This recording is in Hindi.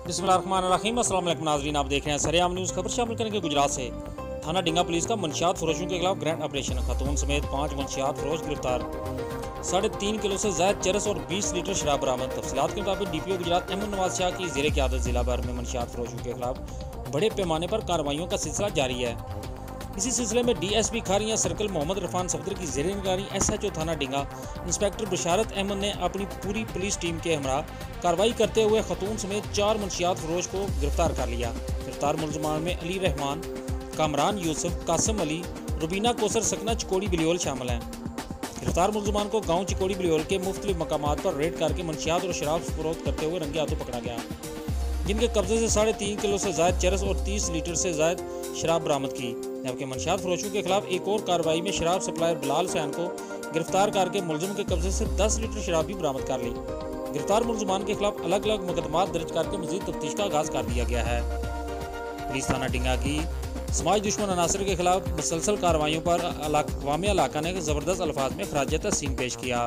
बिस्मिल्लाहिर्रहमानिर्रहीम। अस्सलाम वालेकुम नाज़रीन, आप देख रहे हैं सरेआम न्यूज़। खबर शामिल करेंगे गुजरात से। थाना डिंगा पुलिस का मंशियात फरोशों के खिलाफ ग्रैंड ऑपरेशन। खतून समेत 5 मंशियात फरोश गिरफ्तार। 3.5 किलो से ज़ायद चरस और 20 लीटर शराब बरामद। तफसीलात के मुताबिक DPO गुजरात अहमद नवाज शाह की ज़ेर क़यादत ज़िला भर में मंशियात फरोशों के खिलाफ बड़े पैमाने पर कार्रवाइयों का सिलसिला जारी है। इसी सिलसिले में DSP खारियाँ सर्कल मोहम्मद इरफान सफदर की ज़ेर निगरानी SHO थाना डिंगा इंस्पेक्टर बशारत अहमद ने अपनी पूरी पुलिस टीम के हमरा कार्रवाई करते हुए खतून समेत 4 मंशियात फरोश को गिरफ्तार कर लिया। गिरफ्तार मुलजमान में अली रहमान, कामरान यूसुफ, कासम अली, रुबीना कोसर, सकना चिकोड़ी बिलियोल शामिल हैं। गिरफ्तार मुलजमान को गाँव चिकोड़ी बिलियोल के मुख्तलिफ मकामात पर रेड करके मंशियात और शराब फरोख्त करते हुए रंगे हाथों पकड़ा गया, जिनके कब्जे से 3.5 किलो से ज़ायद चरस और 30 लीटर से ज़ायद शराब बरामद की। जबकि मंशियात फरोशों के खिलाफ एक और कार्रवाई में शराब सप्लायर बिलाल हुसैन को गिरफ्तार करके मुलजिम के कब्जे से 10 लीटर शराब भी बरामद कर ली। गिरफ्तार मुलजमान के खिलाफ अलग अलग मुकदमात दर्ज करके मजीद तफ्तीश का आगाज कर दिया गया है। पुलिस थाना डिंगा की समाज दुश्मन अनासर के खिलाफ मुसलसल कार्रवाइयों पर अवामी इलाका ने ज़बरदस्त अल्फाज में खराज तहसीन पेश किया।